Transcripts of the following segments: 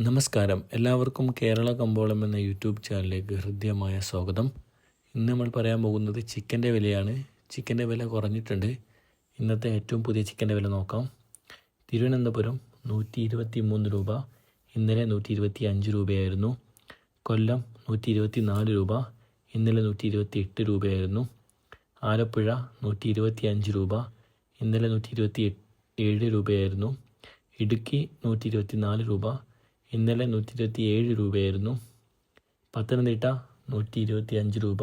നമസ്കാരം, എല്ലാവർക്കും കേരള കമ്പോളം എന്ന യൂട്യൂബ് ചാനലിലേക്ക് ഹൃദ്യമായ സ്വാഗതം. ഇന്ന് നമ്മൾ പറയാൻ പോകുന്നത് ചിക്കൻ്റെ വിലയാണ്. ചിക്കൻ്റെ വില കുറഞ്ഞിട്ടുണ്ട്. ഇന്നത്തെ ഏറ്റവും പുതിയ ചിക്കൻ്റെ വില നോക്കാം. തിരുവനന്തപുരം 123 രൂപ, ഇന്നലെ 125 രൂപയായിരുന്നു. കൊല്ലം 124 രൂപ, ഇന്നലെ 128 രൂപയായിരുന്നു. ആലപ്പുഴ 125 രൂപ, ഇന്നലെ 127 രൂപയായിരുന്നു. ഇടുക്കി 124 രൂപ, ഇന്നലെ 127 രൂപയായിരുന്നു. പത്തനംതിട്ട 125 രൂപ,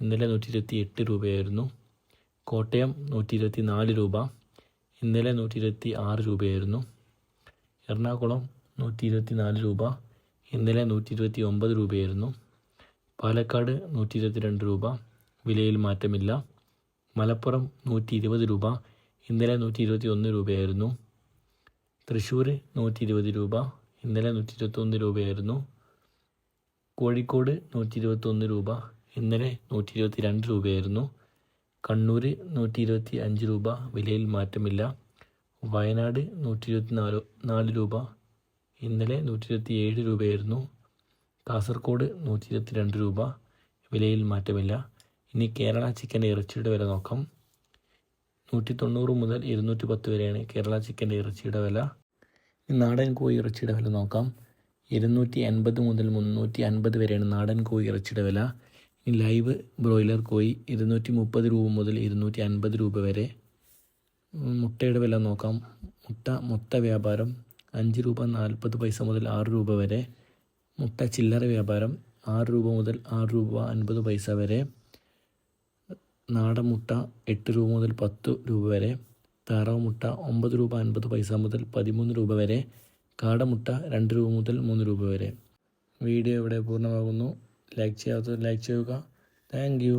ഇന്നലെ 128 രൂപയായിരുന്നു. കോട്ടയം 124 രൂപ, ഇന്നലെ 126 രൂപയായിരുന്നു. എറണാകുളം 124 രൂപ, ഇന്നലെ 129 രൂപയായിരുന്നു. പാലക്കാട് 122 രൂപ, വിലയിൽ മാറ്റമില്ല. മലപ്പുറം 120 രൂപ, ഇന്നലെ 121 രൂപയായിരുന്നു. തൃശ്ശൂർ 120 രൂപ, ഇന്നലെ 121 രൂപയായിരുന്നു. കോഴിക്കോട് 121 രൂപ, ഇന്നലെ 122 രൂപയായിരുന്നു. കണ്ണൂർ 125 രൂപ, വിലയിൽ മാറ്റമില്ല. വയനാട് 124 രൂപ, ഇന്നലെ 127 രൂപയായിരുന്നു. കാസർഗോഡ് 122 രൂപ, വിലയിൽ മാറ്റമില്ല. ഇനി കേരള ചിക്കൻ്റെ ഇറച്ചിയുടെ വില നോക്കാം. 190 മുതൽ 210 വരെയാണ് കേരള ചിക്കൻ്റെ ഇറച്ചിയുടെ വില. നാടൻ കോഴി ഇറച്ചിയുടെ വില നോക്കാം. 280 മുതൽ 350 വരെയാണ് നാടൻ കോഴി ഇറച്ചിയുടെ വില. ഇനി ലൈവ് ബ്രോയിലർ കോഴി 230 രൂപ മുതൽ 250 രൂപ വരെ. മുട്ടയുടെ വില നോക്കാം. മൊത്ത വ്യാപാരം 5 രൂപ 40 പൈസ മുതൽ 6 രൂപ വരെ. മുട്ട ചില്ലറ വ്യാപാരം 6 രൂപ മുതൽ 6 രൂപ 50 പൈസ വരെ. നാടൻ മുട്ട 8 രൂപ മുതൽ 10 രൂപ വരെ. താറാവ് മുട്ട 9 രൂപ 50 പൈസ മുതൽ 13 രൂപ വരെ. കാടമുട്ട 2 രൂപ മുതൽ 3 രൂപ വരെ. വീഡിയോ ഇവിടെ പൂർണ്ണമാകുന്നു. ലൈക്ക് ചെയ്യാത്തവർ ലൈക്ക് ചെയ്യുക. Thank you.